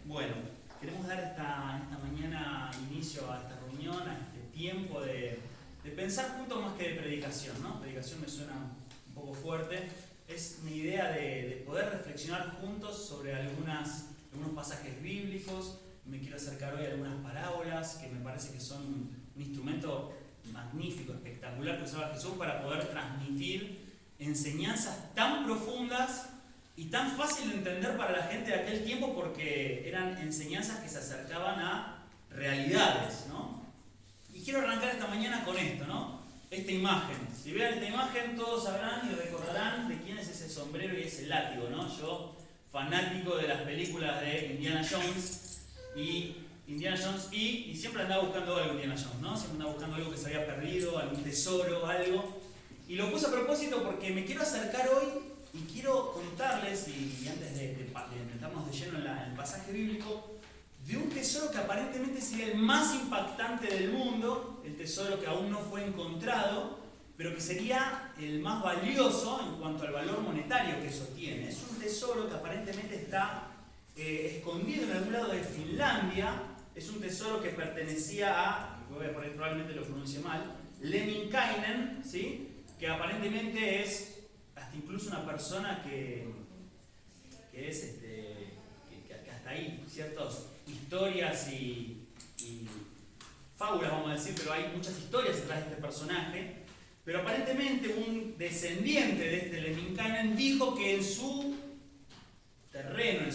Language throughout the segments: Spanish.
Bueno, queremos dar esta mañana inicio a esta reunión, a este tiempo de pensar juntos más que de predicación, ¿no? Predicación me suena un poco fuerte. Es mi idea de poder reflexionar juntos sobre algunos pasajes bíblicos. Me quiero acercar hoy a algunas parábolas que me parece que son un instrumento magnífico, espectacular que usaba Jesús para poder transmitir enseñanzas tan profundas y tan fácil de entender para la gente de aquel tiempo, porque eran enseñanzas que se acercaban a realidades, ¿no? Y quiero arrancar esta mañana con esto, ¿no? Esta imagen. Si vean esta imagen, todos sabrán y recordarán de quién es ese sombrero y ese látigo, ¿no? Yo, fanático de las películas de Indiana Jones y siempre andaba buscando algo Indiana Jones, ¿no? Siempre andaba buscando algo que se había perdido, algún tesoro, algo. Y lo puse a propósito porque me quiero acercar hoy y quiero contarles, y antes de meternos de lleno en el pasaje bíblico, de un tesoro que aparentemente sería el más impactante del mundo, el tesoro que aún no fue encontrado, pero que sería el más valioso en cuanto al valor monetario que eso tiene. Es un tesoro que aparentemente está escondido en algún lado de Finlandia. Es un tesoro que pertenecía a, probablemente lo pronuncie mal, Lemminkainen, ¿sí? Que aparentemente es hasta incluso una persona que hasta ahí ciertas historias y fábulas, vamos a decir, pero hay muchas historias detrás de este personaje. Pero aparentemente un descendiente de este Lemminkainen dijo que en su terreno,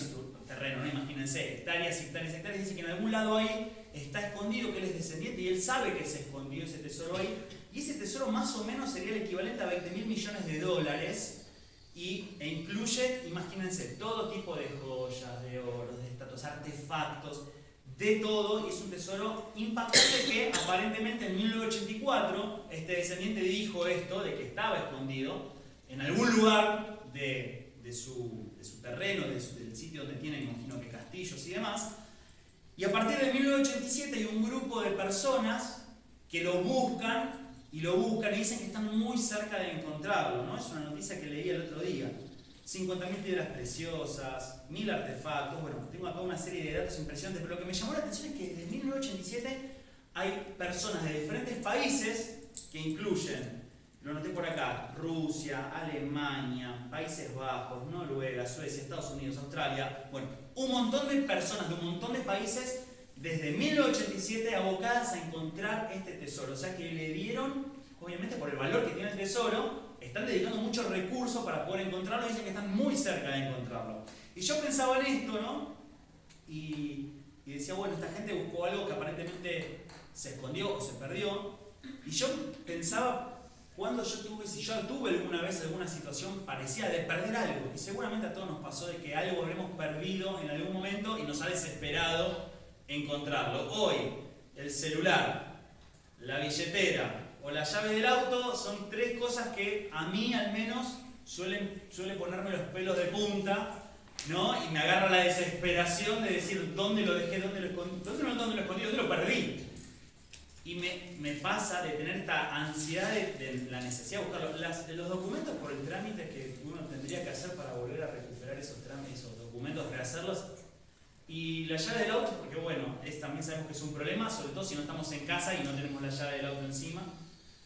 no, imagínense, hectáreas, dice que en algún lado ahí está escondido, que él es descendiente y él sabe que se escondió ese tesoro ahí. Y ese tesoro más o menos sería el equivalente a $20.000 millones e incluye, imagínense, todo tipo de joyas, de oro, de estatuas, artefactos, de todo. Y es un tesoro impactante que aparentemente en 1984 este descendiente dijo esto, de que estaba escondido en algún lugar de su terreno, del sitio donde tienen, imagino que castillos y demás. Y a partir de 1987 hay un grupo de personas que lo buscan y dicen que están muy cerca de encontrarlo, ¿no? Es una noticia que leí el otro día. 50.000 piedras preciosas, 1.000 artefactos. Bueno, tengo acá una serie de datos impresionantes, pero lo que me llamó la atención es que desde 1987 hay personas de diferentes países que incluyen, lo noté por acá, Rusia, Alemania, Países Bajos, Noruega, Suecia, Estados Unidos, Australia. Bueno, un montón de personas de un montón de países desde 1987 abocadas a encontrar este tesoro. O sea que le dieron, obviamente por el valor que tiene el tesoro, están dedicando muchos recursos para poder encontrarlo y dicen que están muy cerca de encontrarlo. Y yo pensaba en esto, ¿no? Y decía, bueno, esta gente buscó algo que aparentemente se escondió o se perdió. Y yo pensaba, si yo tuve alguna vez alguna situación parecida de perder algo. Y seguramente a todos nos pasó de que algo habremos perdido en algún momento y nos ha desesperado encontrarlo. Hoy, el celular, la billetera o la llave del auto son tres cosas que a mí al menos suele ponerme los pelos de punta, ¿no? Y me agarra la desesperación de decir dónde lo dejé, dónde lo escondí, dónde lo perdí. Y me pasa de tener esta ansiedad de la necesidad de buscarlo. Los documentos por el trámite que uno tendría que hacer para volver a recuperar esos documentos, rehacerlos. Y la llave del auto, porque bueno, también sabemos que es un problema, sobre todo si no estamos en casa y no tenemos la llave del auto encima.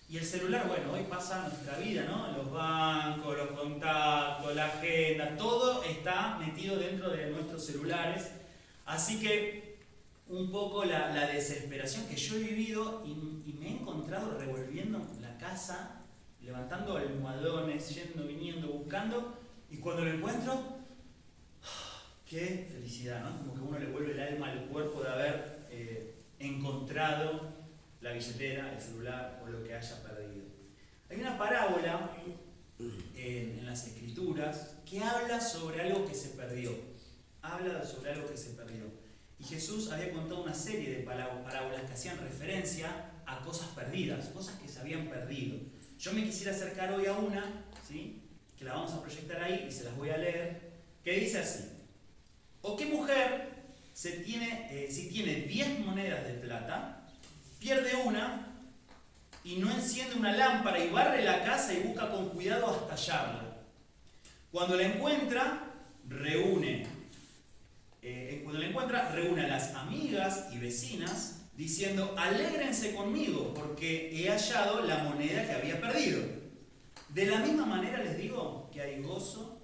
Y el celular, bueno, hoy pasa nuestra vida, ¿no? Los bancos, los contactos, la agenda, todo está metido dentro de nuestros celulares. Así que un poco la desesperación que yo he vivido y me he encontrado revolviendo la casa, levantando almohadones, yendo, viniendo, buscando, y cuando lo encuentro, qué felicidad, ¿no? Como que uno le vuelve el alma al cuerpo de haber encontrado la billetera, el celular o lo que haya perdido. Hay una parábola en las Escrituras que habla sobre algo que se perdió. Y Jesús había contado una serie de parábolas que hacían referencia a cosas perdidas, cosas que se habían perdido. Yo me quisiera acercar hoy a una, ¿sí? Que la vamos a proyectar ahí y se las voy a leer, que dice así. ¿O qué mujer, si tiene 10 monedas de plata, pierde una y no enciende una lámpara y barre la casa y busca con cuidado hasta hallarla? Cuando la encuentra, reúne cuando la encuentra, reúne a las amigas y vecinas diciendo: alégrense conmigo porque he hallado la moneda que había perdido. De la misma manera les digo que hay gozo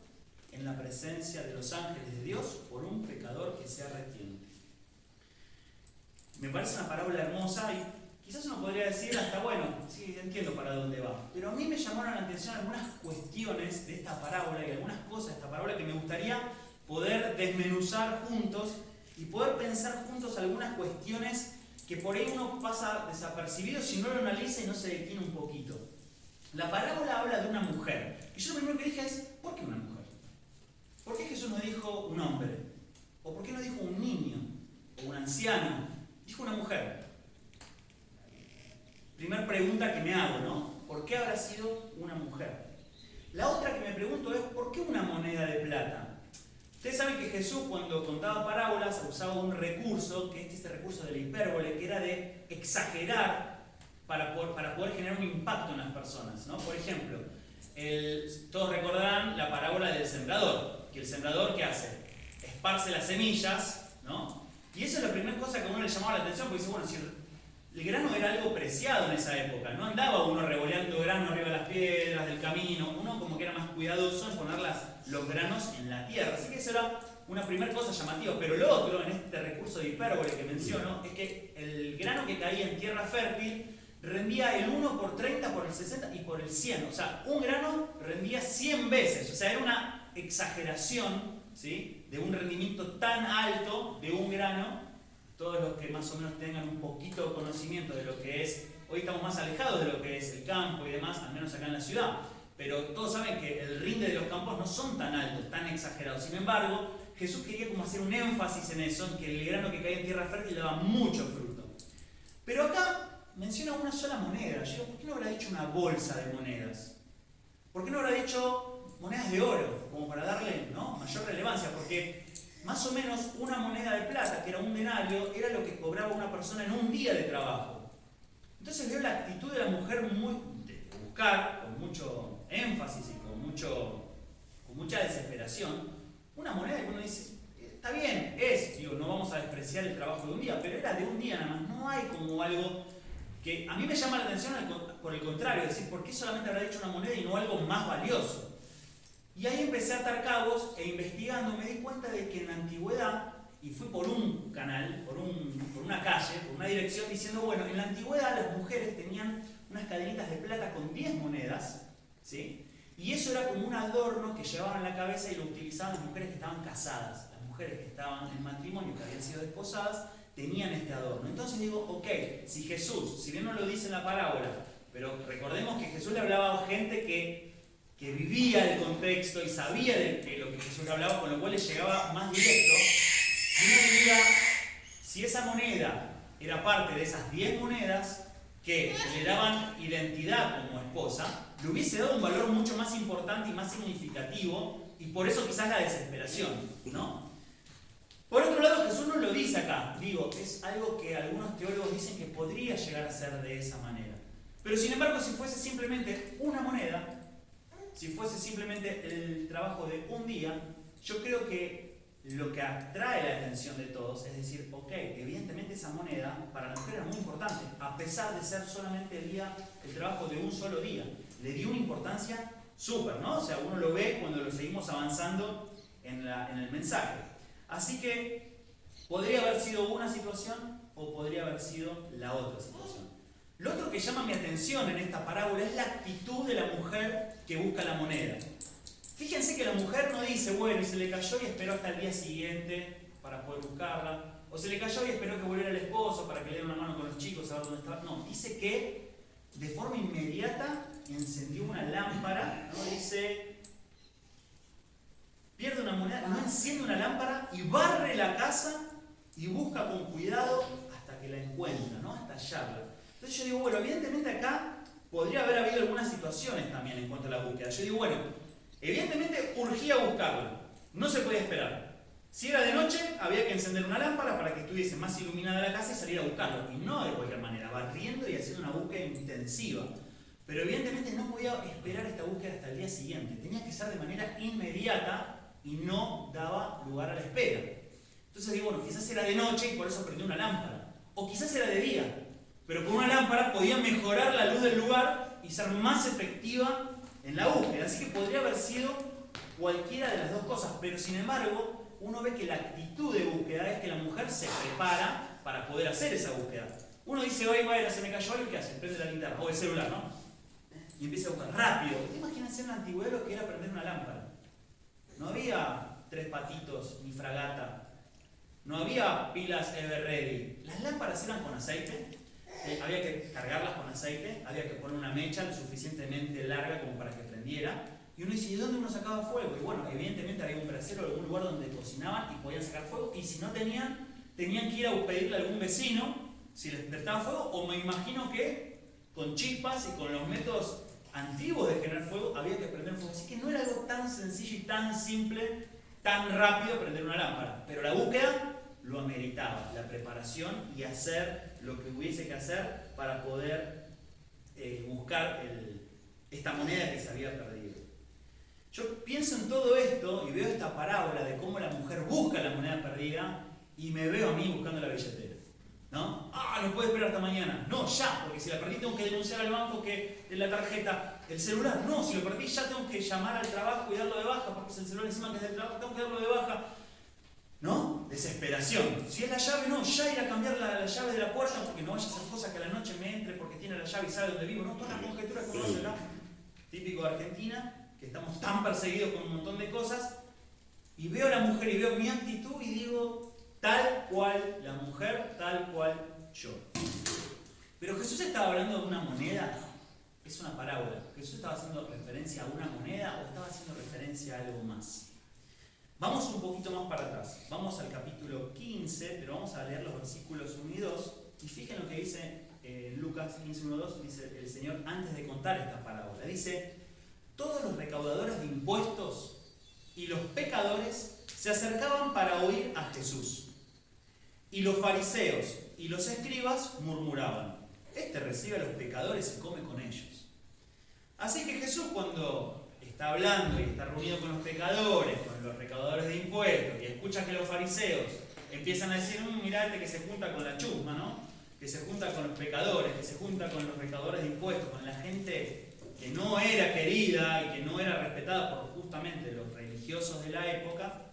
en la presencia de los ángeles de Dios por un pecador que se arrepiente. Me parece una parábola hermosa y quizás uno podría decir hasta, bueno, sí, entiendo para dónde va. Pero a mí me llamaron la atención algunas cuestiones de esta parábola y algunas cosas de esta parábola que me gustaría poder desmenuzar juntos y poder pensar juntos algunas cuestiones que por ahí uno pasa desapercibido si no lo analiza y no se detiene un poquito. La parábola habla de una mujer. Y yo lo primero que dije es: ¿por qué una mujer? ¿Por qué Jesús no dijo un hombre? ¿O por qué no dijo un niño? ¿O un anciano? Dijo una mujer. Primer pregunta que me hago, ¿no? ¿Por qué habrá sido una mujer? La otra que me pregunto es: ¿por qué una moneda de plata? Ustedes saben que Jesús, cuando contaba parábolas, usaba un recurso, que es este recurso de la hipérbole, que era de exagerar para poder generar un impacto en las personas, ¿no? Por ejemplo, todos recordarán la parábola del sembrador, que el sembrador, ¿qué hace? Esparce las semillas, ¿no? Y eso es la primera cosa que a uno le llamaba la atención, porque dice: bueno, si el grano era algo preciado en esa época, no andaba uno revoleando grano arriba de las piedras del camino, uno como que era más cuidadoso en poner los granos en la tierra. Así que eso era una primera cosa llamativa. Pero lo otro, en este recurso de hipérbole que menciono, es que el grano que caía en tierra fértil rendía el 1 por 30, por el 60 y por el 100. O sea, un grano rendía 100 veces. O sea, era una exageración, ¿sí?, de un rendimiento tan alto de un grano. Todos los que más o menos tengan un poquito de conocimiento de lo que es, hoy estamos más alejados de lo que es el campo y demás, al menos acá en la ciudad, pero todos saben que el rinde de los campos no son tan altos, tan exagerados. Sin embargo, Jesús quería como hacer un énfasis en eso, en que el grano que caía en tierra fértil daba mucho fruto. Pero acá menciona una sola moneda. Yo digo: ¿por qué no habrá dicho una bolsa de monedas? ¿Por qué no habrá dicho monedas de oro? Como para darle, ¿no?, mayor relevancia, porque más o menos una moneda de plata, que era un denario, era lo que cobraba una persona en un día de trabajo. Entonces veo la actitud de la mujer de buscar, con mucho énfasis y con mucha desesperación, una moneda que uno dice: está bien, no vamos a despreciar el trabajo de un día, pero era de un día nada más. No hay como algo que a mí me llama la atención, por el contrario, es decir, ¿por qué solamente habrá dicho una moneda y no algo más valioso? Y ahí empecé a atar cabos e investigando me di cuenta de que en la antigüedad, y fui por un canal, por una calle, por una dirección, diciendo: bueno, en la antigüedad las mujeres tenían unas cadenitas de plata con 10 monedas, ¿sí? Y eso era como un adorno que llevaban en la cabeza y lo utilizaban las mujeres que estaban casadas. Las mujeres que estaban en matrimonio, que habían sido desposadas, tenían este adorno. Entonces digo: ok, si Jesús, si bien no lo dice en la parábola, pero recordemos que Jesús le hablaba a gente que vivía el contexto y sabía de lo que Jesús le hablaba, con lo cual le llegaba más directo. Y uno diría: si esa moneda era parte de esas 10 monedas que le daban identidad como esposa, le hubiese dado un valor mucho más importante y más significativo, y por eso quizás la desesperación, ¿no? Por otro lado, Jesús no lo dice acá. Digo, es algo que algunos teólogos dicen que podría llegar a ser de esa manera. Pero sin embargo, si fuese simplemente una moneda, si fuese simplemente el trabajo de un día, yo creo que lo que atrae la atención de todos es decir: ok, evidentemente esa moneda para la mujer era muy importante, a pesar de ser solamente el trabajo de un solo día. Le dio una importancia súper, ¿no? O sea, uno lo ve cuando lo seguimos avanzando en el mensaje. Así que podría haber sido una situación o podría haber sido la otra situación. Lo otro que llama mi atención en esta parábola es la actitud de la mujer que busca la moneda. Fíjense que la mujer no dice: bueno, y se le cayó y esperó hasta el día siguiente para poder buscarla, o se le cayó y esperó que volviera el esposo para que le diera una mano con los chicos a ver dónde estaba. No, dice que de forma inmediata encendió una lámpara, ¿no? Dice: pierde una moneda, no enciende una lámpara y barre la casa y busca con cuidado hasta que la encuentra, ¿no?, hasta hallarla. Entonces yo digo: bueno, evidentemente acá podría haber habido algunas situaciones también en cuanto a la búsqueda. Yo digo: bueno, evidentemente urgía buscarla, no se podía esperar. Si era de noche, había que encender una lámpara para que estuviese más iluminada la casa y salir a buscarlo. Y no de cualquier manera, barriendo y haciendo una búsqueda intensiva. Pero evidentemente no podía esperar esta búsqueda hasta el día siguiente. Tenía que ser de manera inmediata y no daba lugar a la espera. Entonces digo, bueno, quizás era de noche y por eso prendió una lámpara. O quizás era de día, pero con una lámpara podía mejorar la luz del lugar y ser más efectiva en la búsqueda. Así que podría haber sido cualquiera de las dos cosas, pero sin embargo, uno ve que la actitud de búsqueda es que la mujer se prepara para poder hacer esa búsqueda. Uno dice, oye, bueno, se me cayó algo, ¿qué hace? Prende la linterna, o el celular, ¿no? Y empieza a buscar rápido. Imagínense en la antigüedad lo que era prender una lámpara. No había 3 patitos ni fragata. No había pilas Everready. Las lámparas eran con aceite. Había que cargarlas con aceite. Había que poner una mecha lo suficientemente larga como para que prendiera. Y uno dice, ¿y dónde uno sacaba fuego? Y bueno, evidentemente había un brasero o algún lugar donde cocinaban y podían sacar fuego. Y si no tenían que ir a pedirle a algún vecino si les prestaba fuego. O me imagino que con chispas y con los métodos antiguos de generar fuego había que prender fuego. Así que no era algo tan sencillo y tan simple, tan rápido prender una lámpara. Pero la búsqueda lo ameritaba, la preparación y hacer lo que hubiese que hacer para poder buscar esta moneda que se había perdido. Yo pienso en todo esto y veo esta parábola de cómo la mujer busca la moneda perdida y me veo a mí buscando la billetera. ¿No? No puedo esperar hasta mañana. No, ya, porque si la perdí tengo que denunciar al banco que de la tarjeta. El celular, no, si lo perdí ya tengo que llamar al trabajo y darlo de baja, porque es el celular encima que es del trabajo, tengo que darlo de baja. ¿No? Desesperación. Si es la llave, no, ya ir a cambiar la llave de la puerta porque no vaya a hacer cosas que a la noche me entre porque tiene la llave y sabe dónde vivo. No, todas las conjeturas que uno hace acá. Típico de Argentina, que estamos tan perseguidos con un montón de cosas. Y veo a la mujer y veo mi actitud y digo, tal cual la mujer, tal cual yo. Pero Jesús estaba hablando de una moneda, es una parábola. Jesús estaba haciendo referencia a una moneda o estaba haciendo referencia a algo más. Vamos un poquito más para atrás. Vamos al capítulo 15, pero vamos a leer los versículos 1 y 2. Y fíjense lo que dice Lucas 15, 1 y 2, dice el Señor antes de contar esta parábola. Dice, todos los recaudadores de impuestos y los pecadores se acercaban para oír a Jesús. Y los fariseos y los escribas murmuraban, este recibe a los pecadores y come con ellos. Así que Jesús, cuando está hablando y está reunido con los pecadores, con los recaudadores de impuestos, y escucha que los fariseos empiezan a decir, mirá este que se junta con la chusma, ¿no? Que se junta con los pecadores, que se junta con los recaudadores de impuestos, con la gente que no era querida y que no era respetada por justamente los religiosos de la época,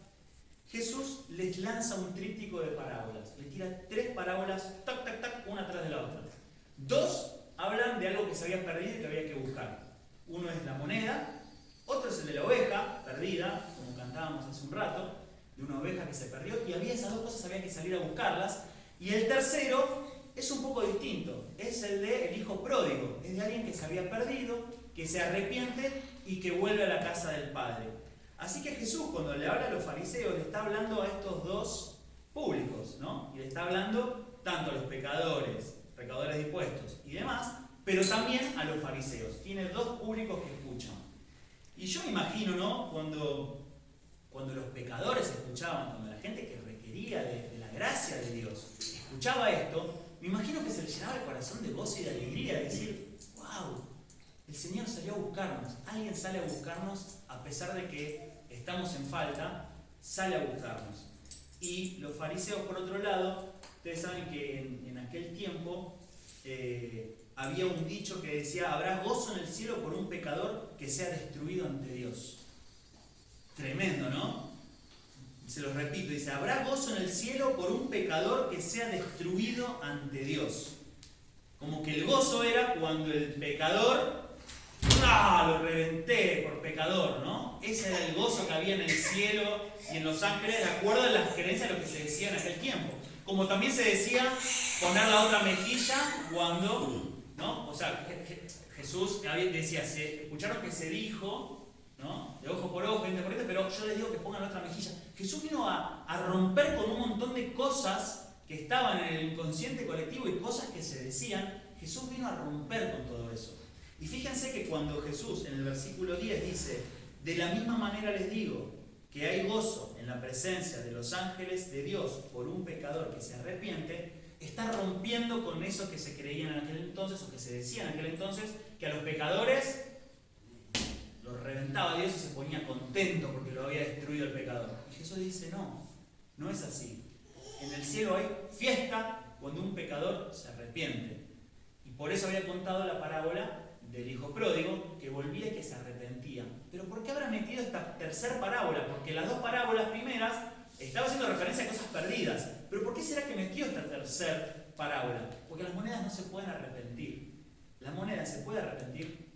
Jesús les lanza un tríptico de parábolas. Les tira 3 parábolas, tac, tac, tac, una tras de la otra. 2 hablan de algo que se había perdido y que había que buscar. Uno es la moneda, otro es el de la oveja perdida, como cantábamos hace un rato, de una oveja que se perdió, y había esas 2 cosas, había que salir a buscarlas. Y el tercero es un poco distinto, es el de el hijo pródigo, es de alguien que se había perdido, que se arrepiente y que vuelve a la casa del Padre. Así que Jesús, cuando le habla a los fariseos, le está hablando a estos 2 públicos, ¿no? Y le está hablando tanto a los pecadores, recaudadores de impuestos y demás, pero también a los fariseos. Tiene 2 públicos que escuchan. Y yo me imagino, ¿no? Cuando los pecadores escuchaban, cuando la gente que requería de la gracia de Dios escuchaba esto, me imagino que se le llenaba el corazón de gozo y de alegría, de decir, wow, el Señor salió a buscarnos, alguien sale a buscarnos a pesar de que estamos en falta, sale a buscarnos. Y los fariseos, por otro lado, ustedes saben que en aquel tiempo había un dicho que decía, habrá gozo en el cielo por un pecador que sea destruido ante Dios. Tremendo, ¿no? Se los repito, dice, habrá gozo en el cielo por un pecador que sea destruido ante Dios. Como que el gozo era cuando el pecador, lo reventé por pecador, ¿no? Ese era el gozo que había en el cielo y en los ángeles, de acuerdo a las creencias de lo que se decía en aquel tiempo. Como también se decía poner la otra mejilla cuando, ¿no? O sea, Jesús decía, escucharon que se dijo, ¿no? De ojo por ojo, diente por diente, pero yo les digo que pongan la otra mejilla. Jesús vino a romper con un montón de cosas que estaban en el inconsciente colectivo y cosas que se decían. Jesús vino a romper con todo eso. Y fíjense que cuando Jesús en el versículo 10 dice, de la misma manera les digo que hay gozo en la presencia de los ángeles de Dios por un pecador que se arrepiente, está rompiendo con eso que se creía en aquel entonces o que se decía en aquel entonces, que a los pecadores los reventaba Dios y se ponía contento porque lo había destruido el pecador. Y Jesús dice, no es así. en el cielo hay fiesta cuando un pecador se arrepiente. Y por eso había contado la parábola del hijo pródigo, que volvía y que se arrepentía. Pero ¿por qué habrá metido esta tercera parábola? Porque las dos parábolas primeras estaba haciendo referencia a cosas perdidas. Pero ¿por qué será que metió esta tercera parábola? Porque las monedas no se pueden arrepentir. La moneda se puede arrepentir,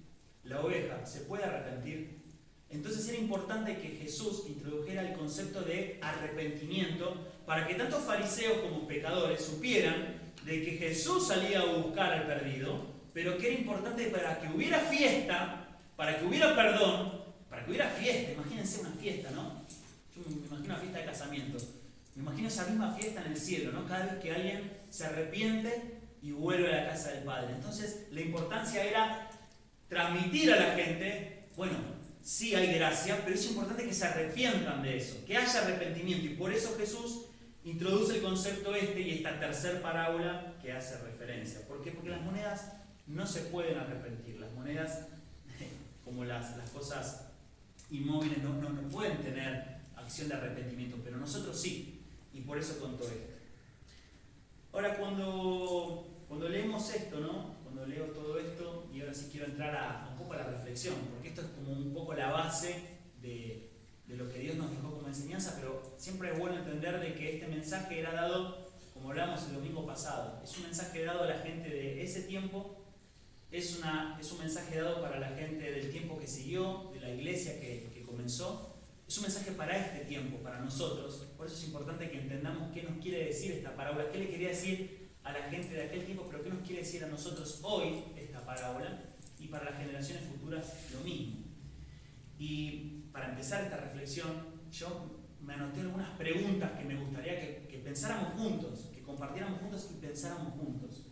la oveja se puede arrepentir. Entonces era importante que Jesús introdujera el concepto de arrepentimiento para que tanto fariseos como pecadores supieran de que Jesús salía a buscar al perdido, pero que era importante para que hubiera fiesta, para que hubiera perdón, para que hubiera fiesta. Imagínense una fiesta, ¿no? Yo me imagino una fiesta de casamiento. Me imagino esa misma fiesta en el cielo, ¿no? Cada vez que alguien se arrepiente y vuelve a la casa del Padre. Entonces la importancia era transmitir a la gente, bueno, sí hay gracia, pero es importante que se arrepientan de eso, que haya arrepentimiento. Y por eso Jesús introduce el concepto y esta tercera parábola que hace referencia. ¿Por qué? Porque las monedas no se pueden arrepentir. Las monedas, como las cosas inmóviles, no pueden tener acción de arrepentimiento, pero nosotros sí. Y por eso contó esto. Ahora, cuando leemos esto, ¿no? Cuando leo todo esto, y ahora sí quiero entrar un poco a la reflexión, porque esto es como un poco la base de lo que Dios nos dejó como enseñanza, pero siempre es bueno entender de que este mensaje era dado, como hablábamos el domingo pasado, es un mensaje dado a la gente de ese tiempo, es un mensaje dado para la gente del tiempo que siguió, de la iglesia que comenzó. Es un mensaje para este tiempo, para nosotros. Por eso es importante que entendamos qué nos quiere decir esta parábola, qué le quería decir a la gente de aquel tiempo, pero qué nos quiere decir a nosotros hoy esta parábola, y para las generaciones futuras lo mismo. Y para empezar esta reflexión, yo me anoté algunas preguntas que me gustaría que pensáramos juntos, que compartiéramos juntos y pensáramos juntos.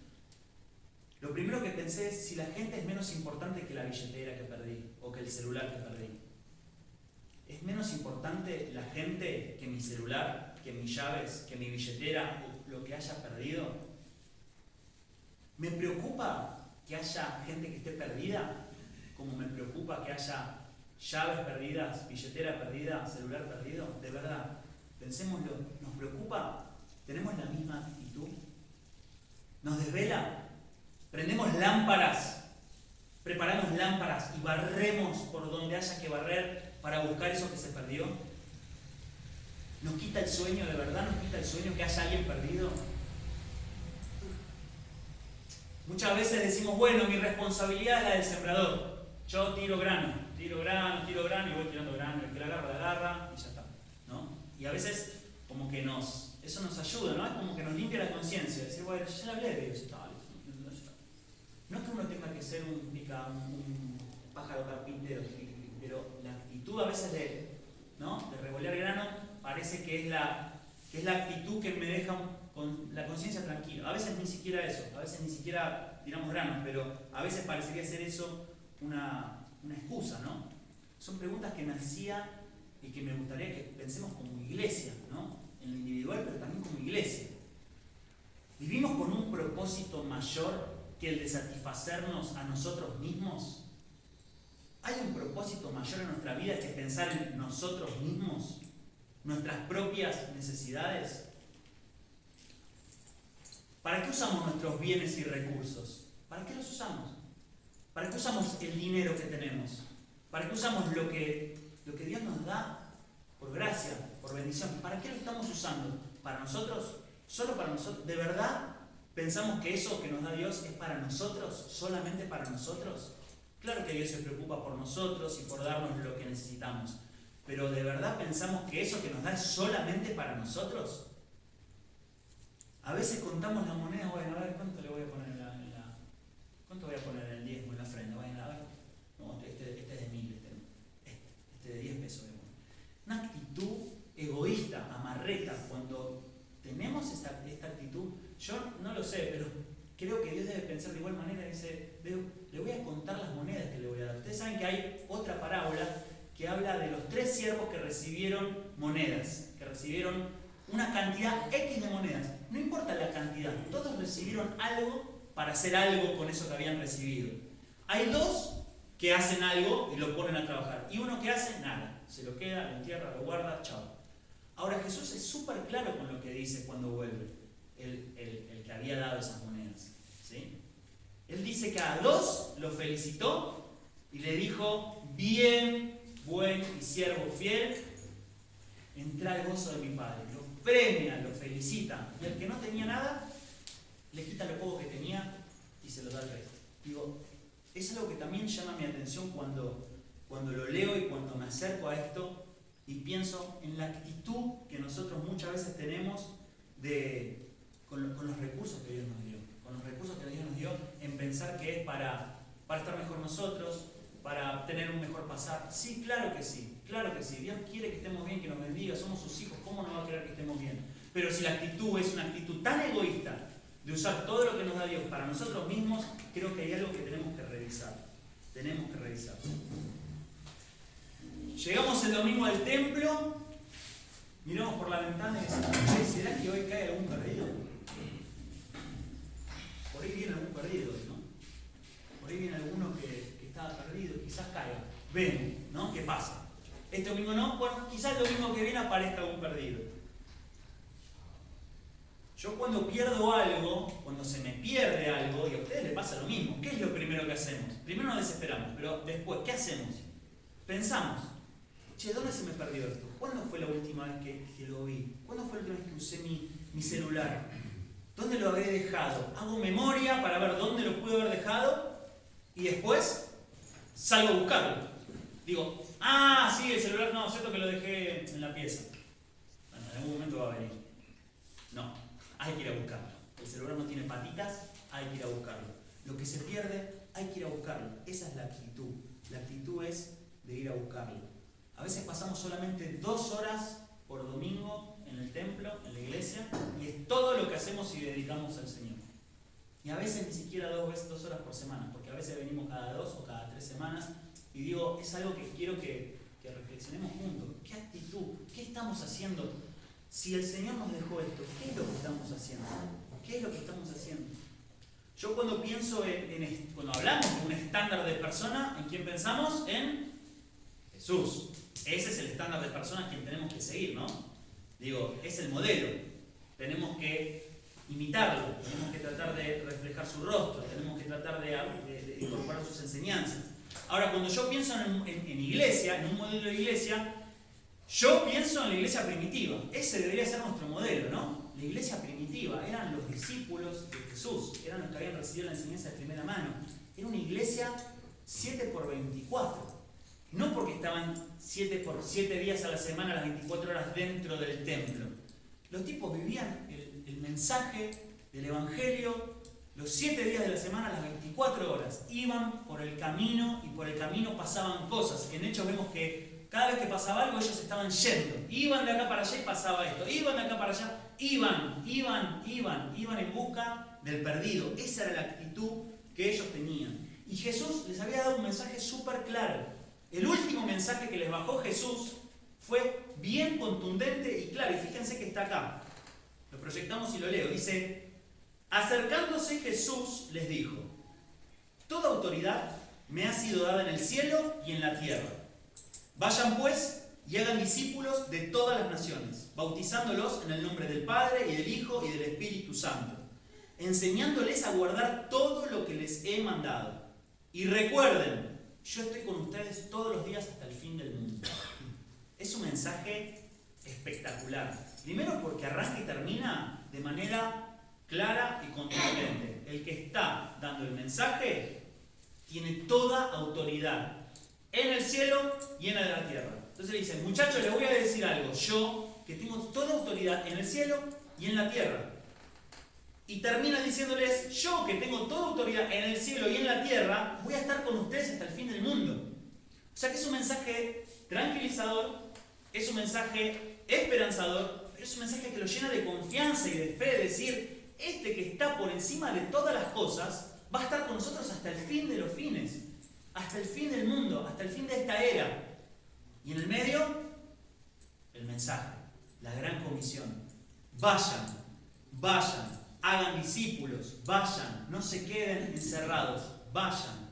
Lo primero que pensé es si la gente es menos importante que la billetera que perdí, o que el celular que perdí. ¿Es menos importante la gente que mi celular, que mis llaves, que mi billetera o lo que haya perdido? ¿Me preocupa que haya gente que esté perdida? Como me preocupa que haya llaves perdidas, billetera perdida, celular perdido. De verdad, pensémoslo. ¿Nos preocupa? ¿Tenemos la misma actitud? ¿Nos desvela? ¿Prendemos lámparas? ¿Preparamos lámparas y barremos por donde haya que barrer para buscar eso que se perdió? ¿Nos quita el sueño? ¿De verdad nos quita el sueño que haya alguien perdido? Muchas veces decimos, bueno, mi responsabilidad es la del sembrador. Yo tiro grano y voy tirando grano. El que la agarra y ya está, ¿no? Y a veces como que eso nos ayuda, ¿no? Es como que nos limpia la conciencia. Decir, bueno, ya le hablé de Dios y tal. No es que uno tenga que ser un pájaro carpintero, pero la actitud a veces de revolear grano parece que es la actitud que me deja con la conciencia tranquila. A veces ni siquiera eso, a veces ni siquiera tiramos granos, pero a veces parecería ser eso una excusa, ¿no? Son preguntas que me hacía y que me gustaría que pensemos como iglesia, ¿no? En lo individual, pero también como iglesia. ¿Vivimos con un propósito mayor que el de satisfacernos a nosotros mismos? ¿Hay un propósito mayor en nuestra vida que pensar en nosotros mismos? ¿Nuestras propias necesidades? ¿Para qué usamos nuestros bienes y recursos? ¿Para qué los usamos? ¿Para qué usamos el dinero que tenemos? ¿Para qué usamos lo que Dios nos da por gracia, por bendición? ¿Para qué lo estamos usando? ¿Para nosotros? ¿Solo para nosotros? ¿De verdad pensamos que eso que nos da Dios es para nosotros? ¿Solamente para nosotros? Claro que Dios se preocupa por nosotros y por darnos lo que necesitamos. Pero ¿de verdad pensamos que eso que nos da es solamente para nosotros? A veces contamos las monedas, bueno, a ver, ¿cuánto le voy a poner ¿cuánto voy a poner en el diezmo, en la ofrenda? Bueno, a ver, no, este es de 1000, este de 10 pesos. Una actitud egoísta, amarreta, cuando tenemos esta actitud, yo no lo sé, pero creo que Dios debe pensar de igual manera, dice, le voy a contar las monedas que le voy a dar. Ustedes saben que hay otra parábola que habla de los 3 siervos que recibieron monedas, que recibieron una cantidad X de monedas. No importa la cantidad, todos recibieron algo para hacer algo con eso que habían recibido. Hay 2 que hacen algo y lo ponen a trabajar, y uno que hace nada, se lo queda, lo entierra, lo guarda, chao. Ahora Jesús es súper claro con lo que dice cuando vuelve, el que había dado esas monedas. ¿Sí? Él dice que a dos lo felicitó y le dijo: bien, buen y siervo fiel, entra al gozo de mi Padre. Lo premia, lo felicita. Y al que no tenía nada, le quita lo poco que tenía y se lo da al resto. Digo, es algo que también llama mi atención cuando lo leo y cuando me acerco a esto y pienso en la actitud que nosotros muchas veces tenemos con los recursos que Dios nos dio. Con los recursos que Dios nos dio, en pensar que es para estar mejor nosotros, para tener un mejor pasar. Sí, claro que sí, claro que sí. Dios quiere que estemos bien, que nos bendiga, somos sus hijos, ¿cómo no va a querer que estemos bien? Pero si la actitud es una actitud tan egoísta de usar todo lo que nos da Dios para nosotros mismos, creo que hay algo que tenemos que revisar. Tenemos que revisar. Llegamos el domingo al templo, miramos por la ventana y decimos: che, ¿será que hoy cae algún perdido? Por ahí viene algún perdido, ¿no? Por ahí viene alguno que estaba perdido, quizás caiga. Vemos, ¿no? ¿Qué pasa? Este domingo no, bueno, quizás el domingo que viene aparezca algún perdido. Yo cuando pierdo algo, cuando se me pierde algo, y a ustedes les pasa lo mismo, ¿qué es lo primero que hacemos? Primero nos desesperamos, pero después, ¿qué hacemos? Pensamos: che, ¿dónde se me perdió esto? ¿Cuándo fue la última vez que lo vi? ¿Cuándo fue la última vez que usé mi celular? ¿Dónde lo habré dejado? Hago memoria para ver dónde lo pude haber dejado y después salgo a buscarlo. Digo: ah, sí, el celular, no, cierto que lo dejé en la pieza. Bueno, en algún momento va a venir. No, hay que ir a buscarlo. El celular no tiene patitas, hay que ir a buscarlo. Lo que se pierde, hay que ir a buscarlo. Esa es la actitud. La actitud es de ir a buscarlo. A veces pasamos solamente 2 horas por domingo en el templo, en la iglesia, y es todo lo que hacemos y dedicamos al Señor. Y a veces ni siquiera 2 horas por semana, porque a veces venimos cada 2 o cada 3 semanas, y digo, es algo que quiero que reflexionemos juntos. ¿Qué actitud? ¿Qué estamos haciendo? Si el Señor nos dejó esto, ¿qué es lo que estamos haciendo? ¿Qué es lo que estamos haciendo? Yo cuando pienso cuando hablamos de un estándar de persona, ¿en quién pensamos? En Jesús. Ese es el estándar de persona a quien tenemos que seguir, ¿no? Digo, es el modelo. Tenemos que imitarlo, tenemos que tratar de reflejar su rostro, tenemos que tratar de incorporar sus enseñanzas. Ahora, cuando yo pienso en iglesia, en un modelo de iglesia, yo pienso en la iglesia primitiva. Ese debería ser nuestro modelo, ¿no? La iglesia primitiva eran los discípulos de Jesús, eran los que habían recibido la enseñanza de primera mano. Era una iglesia 7x24. No porque estaban 7 días a la semana, las 24 horas dentro del templo. Los tipos vivían el mensaje del Evangelio los 7 días de la semana, las 24 horas. Iban por el camino y por el camino pasaban cosas. En Hechos vemos que cada vez que pasaba algo ellos estaban yendo. Iban de acá para allá y pasaba esto. Iban de acá para allá. Iban en busca del perdido. Esa era la actitud que ellos tenían. Y Jesús les había dado un mensaje súper claro. El último mensaje que les bajó Jesús fue bien contundente y claro. Y fíjense que está acá. Lo proyectamos y lo leo. Dice: acercándose Jesús les dijo: toda autoridad me ha sido dada en el cielo y en la tierra. Vayan pues y hagan discípulos de todas las naciones, bautizándolos en el nombre del Padre y del Hijo y del Espíritu Santo, enseñándoles a guardar todo lo que les he mandado. Y recuerden, yo estoy con ustedes todos los días hasta el fin del mundo. Es un mensaje espectacular. Primero porque arranca y termina de manera clara y contundente. El que está dando el mensaje tiene toda autoridad en el cielo y en la tierra. Entonces le dicen: muchachos, les voy a decir algo. Yo, que tengo toda autoridad en el cielo y en la tierra. Y termina diciéndoles: yo, que tengo toda autoridad en el cielo y en la tierra, voy a estar con ustedes hasta el fin del mundo. O sea que es un mensaje tranquilizador, es un mensaje esperanzador, pero es un mensaje que lo llena de confianza y de fe, de decir: este que está por encima de todas las cosas va a estar con nosotros hasta el fin de los fines, hasta el fin del mundo, hasta el fin de esta era. Y en el medio, el mensaje, la gran comisión: vayan, hagan discípulos, vayan, no se queden encerrados, vayan.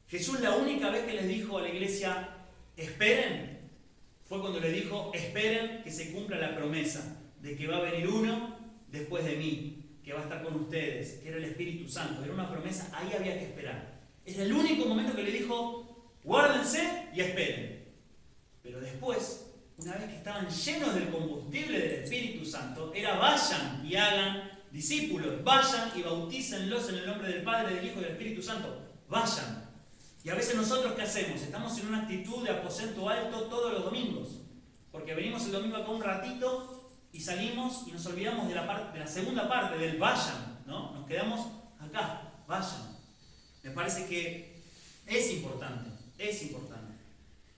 Jesús, la única vez que les dijo a la iglesia esperen, fue cuando le dijo, esperen que se cumpla la promesa de que va a venir uno después de mí, que va a estar con ustedes, que era el Espíritu Santo. Era una promesa, ahí había que esperar. Era el único momento que le dijo, guárdense y esperen. Pero después, una vez que estaban llenos del combustible del Espíritu Santo, era vayan y hagan discípulos, vayan y bautícenlos en el nombre del Padre, del Hijo y del Espíritu Santo. Vayan. Y a veces nosotros, ¿qué hacemos? Estamos en una actitud de aposento alto todos los domingos. Porque venimos el domingo acá un ratito y salimos y nos olvidamos de la segunda parte, del vayan, ¿no? Nos quedamos acá, vayan. Me parece que es importante, es importante.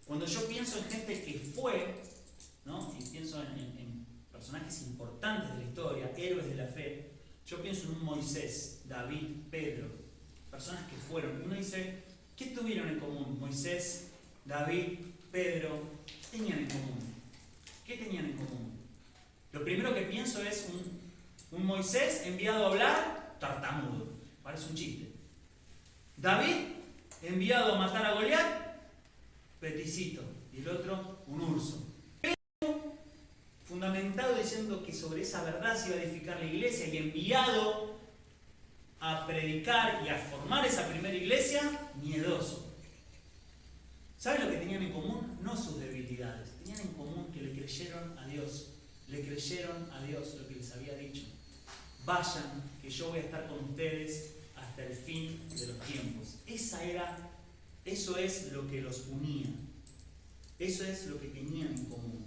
Cuando yo pienso en gente que fue, ¿no? Y pienso en personajes importantes de la historia, héroes de la fe, yo pienso en un Moisés, David, Pedro, personas que fueron. Y uno dice, ¿qué tuvieron en común? Moisés, David, Pedro, ¿qué tenían en común? ¿Qué tenían en común? Lo primero que pienso es un Moisés enviado a hablar, tartamudo, parece un chiste. David, enviado a matar a Goliat, peticito, y el otro, un urso. Pedro, fundamentado diciendo que sobre esa verdad se iba a edificar la iglesia y enviado a predicar y a formar esa primera iglesia, miedoso. ¿Saben lo que tenían en común? No sus debilidades, tenían en común que le creyeron a Dios. Le creyeron a Dios lo que les había dicho. Vayan, que yo voy a estar con ustedes hasta el fin de los tiempos. Eso es lo que los unía. Eso es lo que tenían en común.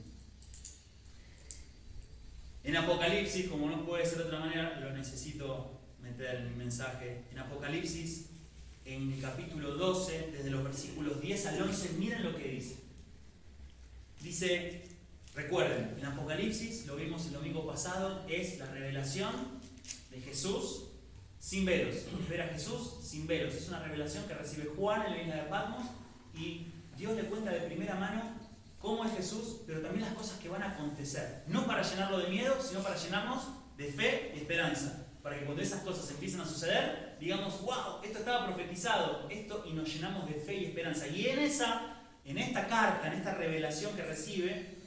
En Apocalipsis, como no puede ser de otra manera, lo necesito meter en mi mensaje. En Apocalipsis, en el capítulo 12, desde los versículos 10 al 11, miren lo que dice. Dice, recuerden, en Apocalipsis, lo vimos el domingo pasado, es la revelación de Jesús sin velos. Es ver a Jesús sin velos. Es una revelación que recibe Juan en la isla de Patmos y Dios le cuenta de primera mano cómo es Jesús, pero también las cosas que van a acontecer. No para llenarlo de miedo, sino para llenarnos de fe y esperanza. Para que cuando esas cosas empiecen a suceder, digamos, wow, esto estaba profetizado, esto, y nos llenamos de fe y esperanza. Y en esta carta, en esta revelación que recibe,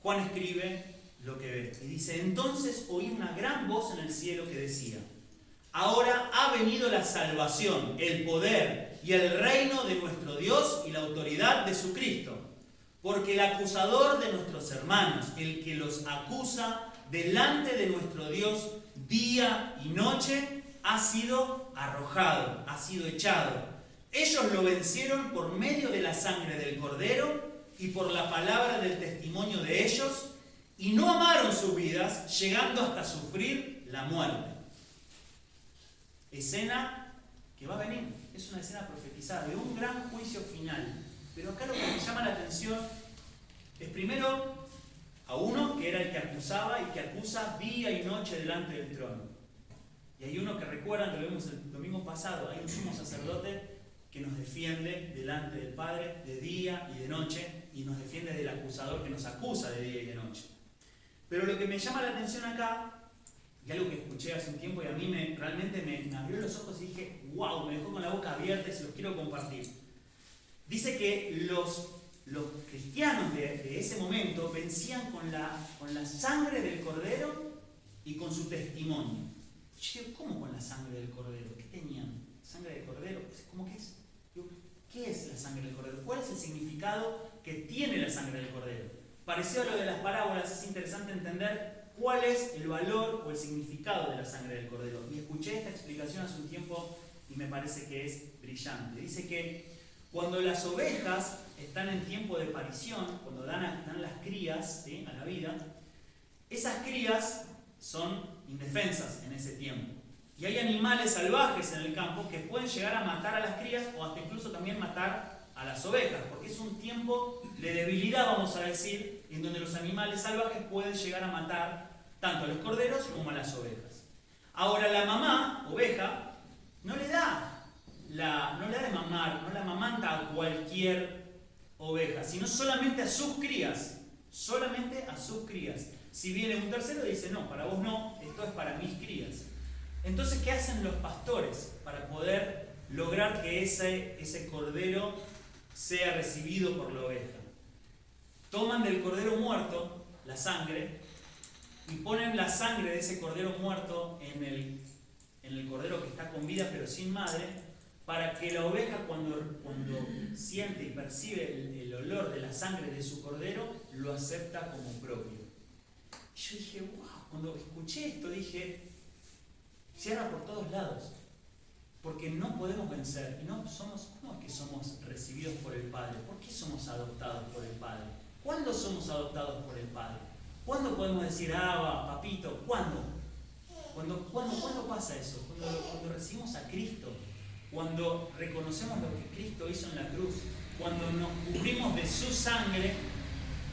Juan escribe lo que ve. Y dice, entonces oí una gran voz en el cielo que decía, ahora ha venido la salvación, el poder y el reino de nuestro Dios y la autoridad de su Cristo. Porque el acusador de nuestros hermanos, el que los acusa delante de nuestro Dios día y noche, ha sido arrojado, ha sido echado. Ellos lo vencieron por medio de la sangre del Cordero y por la palabra del testimonio de ellos, y no amaron sus vidas, llegando hasta sufrir la muerte. Escena que va a venir, es una escena profetizada de un gran juicio final. Pero acá lo que me llama la atención es primero a uno que era el que acusaba y que acusa día y noche delante del trono. Y hay uno que recuerdan, que lo vimos el domingo pasado, hay un sumo sacerdote que nos defiende delante del Padre de día y de noche, y nos defiende del acusador que nos acusa de día y de noche. Pero lo que me llama la atención acá, y algo que escuché hace un tiempo y a mí realmente me abrió los ojos y dije, wow, me dejó con la boca abierta y se los quiero compartir. Dice que los cristianos de ese momento vencían con la sangre del Cordero y con su testimonio. Yo digo, ¿cómo con la sangre del Cordero? ¿Qué tenían? ¿Sangre del Cordero? ¿Cómo que es? Digo, ¿qué es la sangre del Cordero? ¿Cuál es el significado que tiene la sangre del Cordero? Parecido a lo de las parábolas, es interesante entender cuál es el valor o el significado de la sangre del Cordero. Y escuché esta explicación hace un tiempo y me parece que es brillante. Dice que cuando las ovejas están en tiempo de parición, cuando dan las crías, ¿sí?, a la vida, esas crías son indefensas en ese tiempo. Y hay animales salvajes en el campo que pueden llegar a matar a las crías o hasta incluso también matar a las ovejas, porque es un tiempo de debilidad, vamos a decir, en donde los animales salvajes pueden llegar a matar tanto a los corderos como a las ovejas. Ahora la mamá, oveja, no le da de mamar, no la amamanta a cualquier oveja, sino solamente a sus crías, solamente a sus crías. Si viene un tercero dice, no, para vos no, esto es para mis crías. Entonces, ¿qué hacen los pastores para poder lograr que ese cordero sea recibido por la oveja? toman del cordero muerto la sangre y ponen la sangre de ese cordero muerto en el cordero que está con vida pero sin madre, para que la oveja cuando siente y percibe el olor de la sangre de su cordero, lo acepta como propio. Y yo dije, wow, cuando escuché esto dije, cierra por todos lados, porque no podemos vencer, y no es que somos recibidos por el Padre, ¿por qué somos adoptados por el Padre? ¿Cuándo somos adoptados por el Padre? ¿Cuándo podemos decir, papito? ¿Cuándo? ¿Cuándo pasa eso? Cuando recibimos a Cristo, cuando reconocemos lo que Cristo hizo en la cruz, cuando nos cubrimos de su sangre,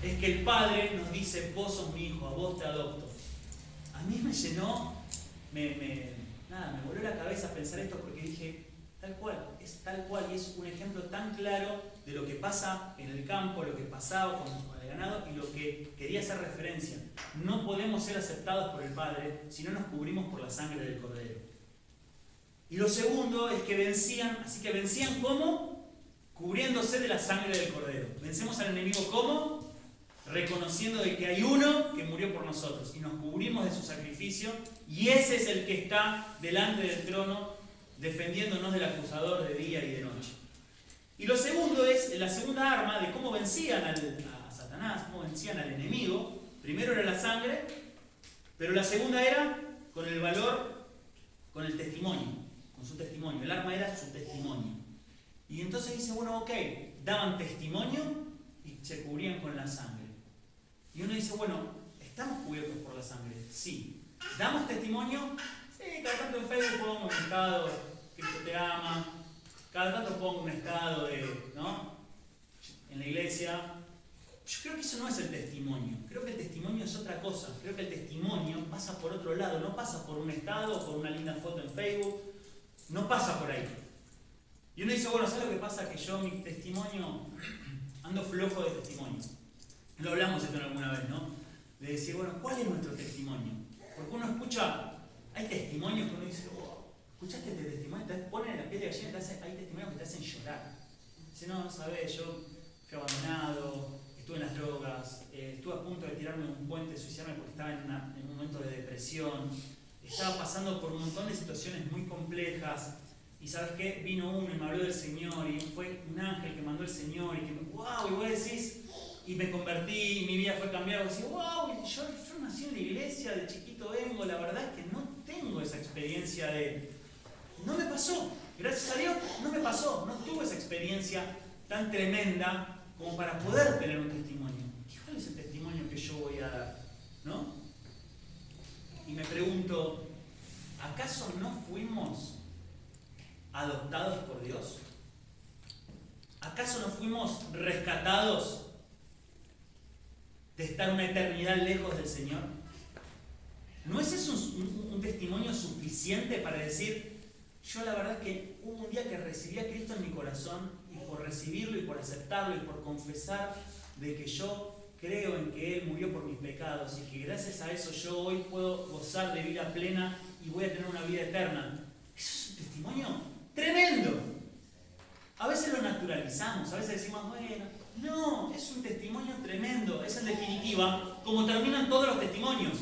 es que el Padre nos dice, vos sos mi hijo, a vos te adopto. A mí me llenó, me voló la cabeza pensar esto porque dije, es tal cual, y es un ejemplo tan claro de lo que pasa en el campo, lo que pasaba con el ganado y lo que quería hacer referencia. No podemos ser aceptados por el Padre si no nos cubrimos por la sangre del Cordero. Y lo segundo es que vencían, así que vencían ¿cómo? Cubriéndose de la sangre del Cordero. Vencemos al enemigo ¿cómo? Reconociendo de que hay uno que murió por nosotros y nos cubrimos de su sacrificio, y ese es el que está delante del trono defendiéndonos del acusador de día y de noche. Y lo segundo es la segunda arma de cómo vencían a Satanás, cómo vencían al enemigo. Primero era la sangre, pero la segunda era con el valor, con el testimonio, con su testimonio. El arma era su testimonio. Y entonces dice, bueno, ok, daban testimonio y se cubrían con la sangre. Y uno dice, bueno, ¿estamos cubiertos por la sangre? Sí. ¿Damos testimonio? Sí, cada tanto en Facebook pongo un estado, Cristo te ama. Cada tanto pongo un estado en la iglesia. Yo creo que eso no es el testimonio. Creo que el testimonio es otra cosa. Creo que el testimonio pasa por otro lado. No pasa por un estado o por una linda foto en Facebook. No pasa por ahí. Y uno dice, bueno, ¿sabes lo que pasa? Que yo, mi testimonio, ando flojo de testimonio. Lo hablamos esto alguna vez, ¿no? De decir, bueno, ¿cuál es nuestro testimonio? Porque uno escucha, hay testimonios que uno dice, oh, ¿escuchaste este testimonio? Te ponen en la piel de gallina, hay testimonios que te hacen llorar. Dice, no, sabes, yo fui abandonado, estuve en las drogas, estuve a punto de tirarme de un puente, suicidarme porque estaba en un momento de depresión, estaba pasando por un montón de situaciones muy complejas. Y ¿sabes qué? Vino uno y me habló del Señor, y fue un ángel que mandó el Señor, y que wow, y vos decís, y me convertí, y mi vida fue cambiada, y vos decís, wow, yo nací en la iglesia, de chiquito vengo, la verdad es que no tengo esa experiencia no me pasó, gracias a Dios no me pasó, no tuve esa experiencia tan tremenda como para poder tener un testimonio. ¿Cuál es el testimonio que yo voy a dar? ¿No? Y me pregunto, ¿acaso no fuimos adoptados por Dios? ¿Acaso no fuimos rescatados de estar una eternidad lejos del Señor? ¿No es eso un testimonio suficiente para decir, yo la verdad es que hubo un día que recibí a Cristo en mi corazón, y por recibirlo y por aceptarlo y por confesar de que yo creo en que Él murió por mis pecados y que gracias a eso yo hoy puedo gozar de vida plena y voy a tener una vida eterna? Eso es un testimonio tremendo. A veces lo naturalizamos, a veces decimos, bueno, no, es un testimonio tremendo. Es en definitiva como terminan todos los testimonios.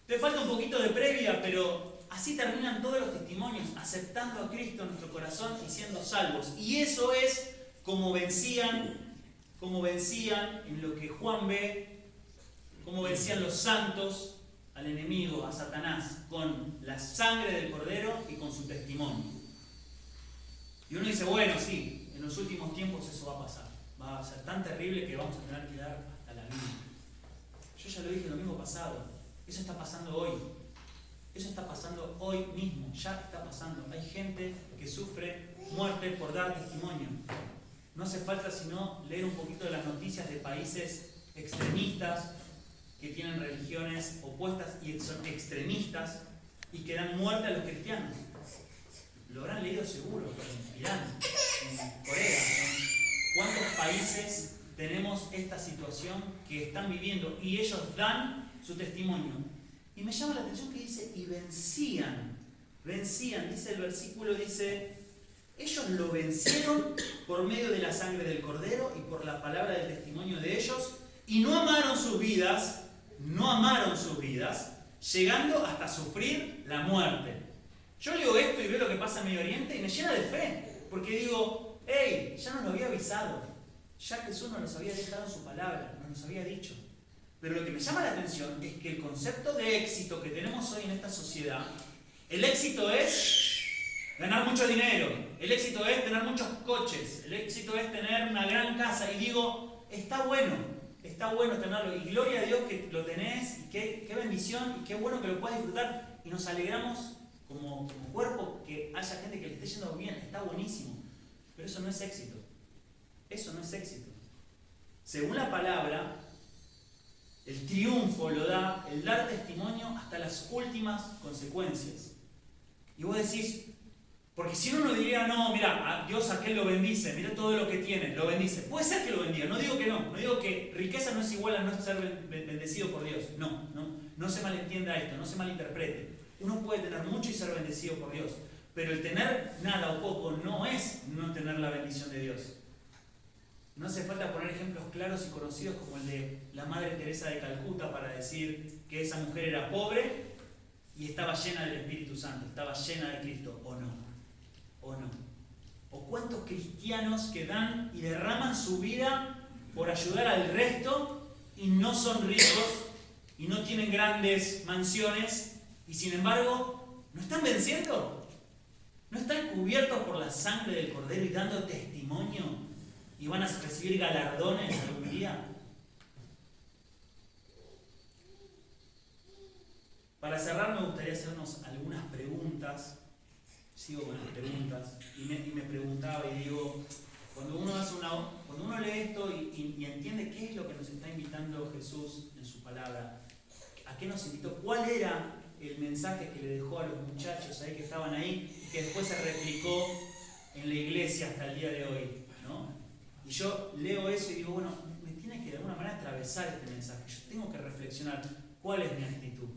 Te falta un poquito de previa, pero así terminan todos los testimonios, aceptando a Cristo en nuestro corazón y siendo salvos. Y eso es como vencían en lo que Juan ve, como vencían los santos al enemigo, a Satanás, con la sangre del Cordero y con su testimonio. Y uno dice, bueno, sí, en los últimos tiempos eso va a pasar. Va a ser tan terrible que vamos a tener que dar hasta la vida. Yo ya lo dije el domingo pasado. Eso está pasando hoy. Eso está pasando hoy mismo. Ya está pasando. Hay gente que sufre muerte por dar testimonio. No hace falta sino leer un poquito de las noticias de países extremistas que tienen religiones opuestas y son extremistas y que dan muerte a los cristianos. Lo habrán leído seguro, en Irán, en Corea. ¿Cuántos países tenemos esta situación que están viviendo y ellos dan su testimonio? Y me llama la atención que dice, y vencían, dice el versículo, dice, Ellos lo vencieron por medio de la sangre del Cordero y por la palabra del testimonio de ellos, y no amaron sus vidas, llegando hasta sufrir la muerte. Yo leo esto y veo lo que pasa en Medio Oriente y me llena de fe, porque digo, hey, ya nos lo había avisado, ya Jesús nos los había dejado en su palabra, nos los había dicho. Pero lo que me llama la atención es que el concepto de éxito que tenemos hoy en esta sociedad, el éxito es ganar mucho dinero, el éxito es tener muchos coches, el éxito es tener una gran casa, y digo, está bueno tenerlo, y gloria a Dios que lo tenés, y qué bendición, y qué bueno que lo puedas disfrutar, y nos alegramos como cuerpo que haya gente que le esté yendo bien, está buenísimo, pero eso no es éxito, Según la palabra, el triunfo lo da el dar testimonio hasta las últimas consecuencias. Y vos decís, porque si uno diría, no, mira, a Dios aquel lo bendice, mira todo lo que tiene, lo bendice. Puede ser que lo bendiga, no digo que no digo que riqueza no es igual a no ser bendecido por Dios. No se malentienda esto, no se malinterprete. Uno puede tener mucho y ser bendecido por Dios, pero el tener nada o poco no es no tener la bendición de Dios. No hace falta poner ejemplos claros y conocidos como el de la Madre Teresa de Calcuta para decir que esa mujer era pobre y estaba llena del Espíritu Santo, estaba llena de Cristo, ¿o no? ¿O cuántos cristianos que dan y derraman su vida por ayudar al resto y no son ricos y no tienen grandes mansiones y sin embargo no están venciendo? ¿No están cubiertos por la sangre del Cordero y dando testimonio? ¿Y van a recibir galardones algún día? Para cerrar me gustaría hacernos algunas preguntas. Sigo con las preguntas. Y me preguntaba y digo, cuando uno lee esto y entiende qué es lo que nos está invitando Jesús en su palabra, ¿a qué nos invitó? ¿Cuál era el mensaje que le dejó a los muchachos ahí que estaban ahí y que después se replicó en la iglesia hasta el día de hoy, ¿no? Y yo leo eso y digo, bueno, me tiene que de alguna manera atravesar este mensaje. Yo tengo que reflexionar cuál es mi actitud.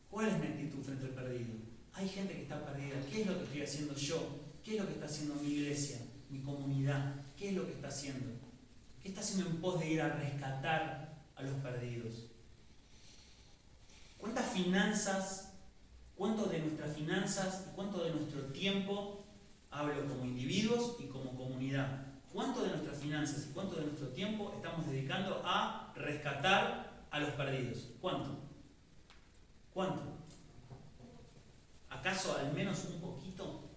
¿Cuál es mi actitud frente al perdido? Hay gente que está perdida. ¿Qué es lo que estoy haciendo yo? ¿Qué es lo que está haciendo mi iglesia, mi comunidad? ¿Qué es lo que está haciendo? ¿Qué está haciendo en pos de ir a rescatar a los perdidos? ¿Cuántas finanzas, cuánto de nuestras finanzas y cuánto de nuestro tiempo, hablo como individuos y como comunidad, cuánto de nuestras finanzas y cuánto de nuestro tiempo estamos dedicando a rescatar a los perdidos? ¿Cuánto? ¿Acaso al menos un poquito?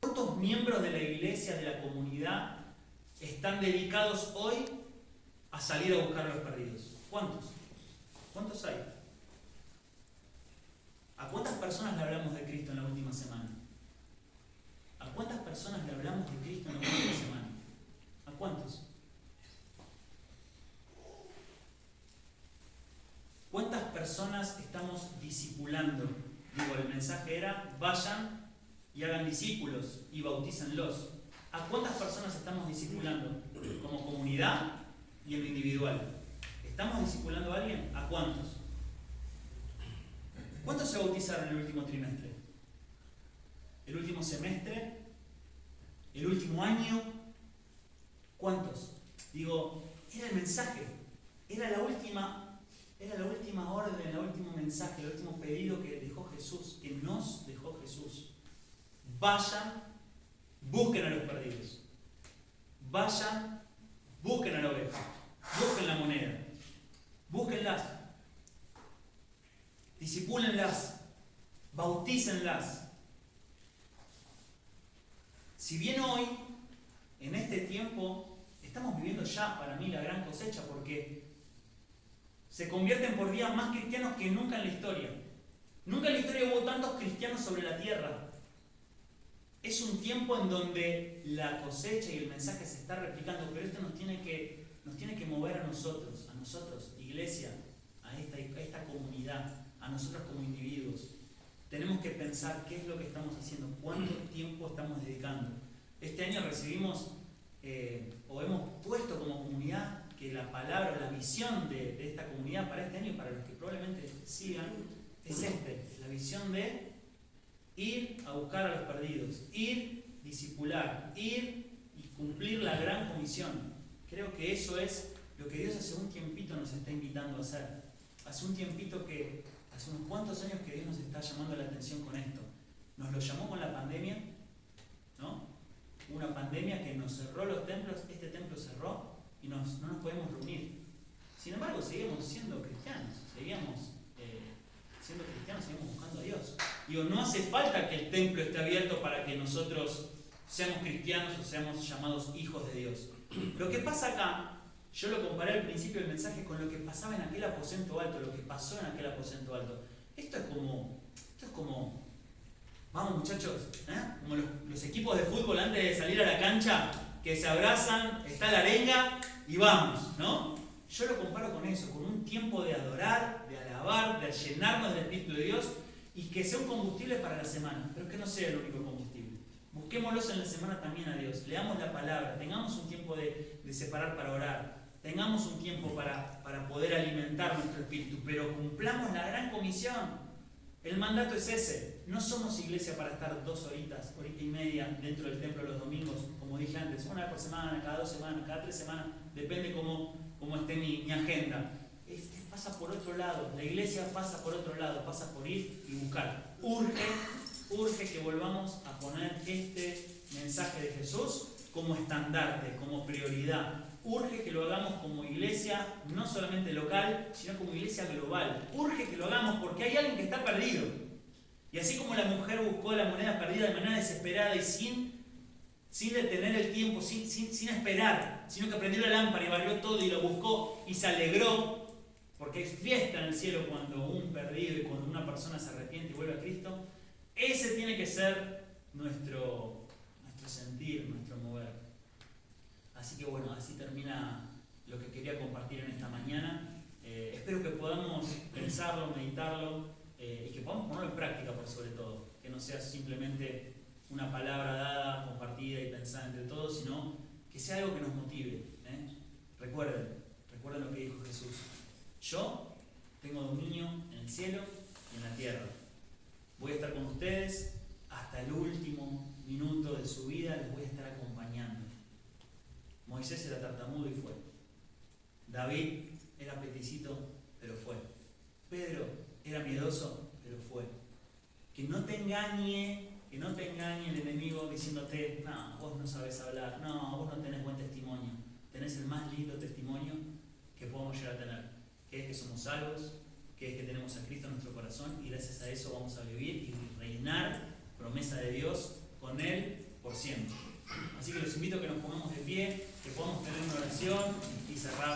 ¿Cuántos miembros de la iglesia, de la comunidad, están dedicados hoy a salir a buscar a los perdidos? ¿Cuántos hay? ¿A cuántas personas le hablamos de Cristo en la última semana? ¿A cuántas personas le hablamos de Cristo en la última semana? ¿A cuántos? ¿Cuántas personas estamos discipulando? Digo, el mensaje era, vayan y hagan discípulos y bautícenlos. ¿A cuántas personas estamos discipulando como comunidad y en lo individual? ¿Estamos discipulando a alguien? ¿A cuántos? ¿Cuántos se bautizaron en el último trimestre? ¿El último semestre? ¿El último año? ¿Cuántos? Digo, era el mensaje, era la última orden, el último mensaje, el último pedido que dejó Jesús, que nos dejó Jesús. Vayan, busquen a los perdidos. Vayan, busquen a la oveja. Busquen la moneda. Búsquenlas. Discipúlenlas. Bautícenlas. Si bien hoy, en este tiempo, estamos viviendo ya para mí la gran cosecha, porque se convierten por día más cristianos que nunca en la historia. Nunca en la historia hubo tantos cristianos sobre la tierra. Es un tiempo en donde la cosecha y el mensaje se está replicando, pero esto nos tiene que mover a nosotros, iglesia, a esta comunidad, a nosotros como individuos. Tenemos que pensar qué es lo que estamos haciendo, cuánto tiempo estamos dedicando. Este año recibimos, o hemos puesto como comunidad, que la palabra, la visión de esta comunidad para este año y para los que probablemente sigan, es la visión de ir a buscar a los perdidos, ir discipular, ir y cumplir la gran comisión. Creo que eso es lo que Dios hace un tiempito nos está invitando a hacer. Hace un tiempito hace unos cuantos años que Dios nos está llamando la atención con esto. Nos lo llamó con la pandemia, ¿no? Una pandemia que nos cerró los templos, este templo cerró y no nos podemos reunir. Sin embargo, seguimos siendo cristianos, seguimos buscando a Dios. Digo, no hace falta que el templo esté abierto para que nosotros seamos cristianos o seamos llamados hijos de Dios. Lo que pasa acá, yo lo comparé al principio del mensaje con lo que pasaba en aquel aposento alto, lo que pasó en aquel aposento alto. Esto es como vamos muchachos, como los equipos de fútbol antes de salir a la cancha, que se abrazan, está la arenga y vamos, ¿no? Yo lo comparo con eso, con un tiempo de adorar, de alabar, de llenarnos del Espíritu de Dios y que sea un combustible para la semana, pero que no sea el único combustible. Busquémoslos en la semana también a Dios, leamos la palabra, tengamos un tiempo de separar para orar, tengamos un tiempo para poder alimentar nuestro espíritu, pero cumplamos la gran comisión. El mandato es ese. No somos iglesia para estar 2 horitas, horita y media dentro del templo los domingos, como dije antes, una vez por semana, cada 2 semanas, cada 3 semanas, depende cómo esté mi agenda. Pasa por otro lado, la iglesia pasa por otro lado, pasa por ir y buscar. Urge que volvamos a poner este mensaje de Jesús como estandarte, como prioridad. Urge que lo hagamos como iglesia, no solamente local, sino como iglesia global. Urge que lo hagamos porque hay alguien que está perdido. Y así como la mujer buscó la moneda perdida de manera desesperada y sin detener el tiempo, sin esperar, sino que prendió la lámpara y barrió todo y lo buscó y se alegró, porque hay fiesta en el cielo cuando un perdido y cuando una persona se arrepiente y vuelve a Cristo. Ese tiene que ser nuestro sentir, nuestro mover. Así que bueno, así termina lo que quería compartir en esta mañana. Espero que podamos pensarlo, meditarlo y que podamos ponerlo en práctica por sobre todo. Que no sea simplemente una palabra dada, compartida y pensada entre todos, sino que sea algo que nos motive. Recuerden lo que dijo Jesús. Yo tengo dominio en el cielo y en la tierra. Voy a estar con ustedes hasta el último minuto de su vida, les voy a estar acompañando. Moisés era tartamudo y fue. David era peticito, pero fue. Pedro era miedoso, pero fue. Que no te engañe el enemigo diciéndote, no, vos no sabés hablar, no, vos no tenés buen testimonio. Tenés el más lindo testimonio que podemos llegar a tener, que es que somos salvos, que es que tenemos a Cristo en nuestro corazón y gracias a eso vamos a vivir y reinar, promesa de Dios, con Él por siempre. Así que los invito a que nos pongamos de pie, que podamos tener una oración y cerrar.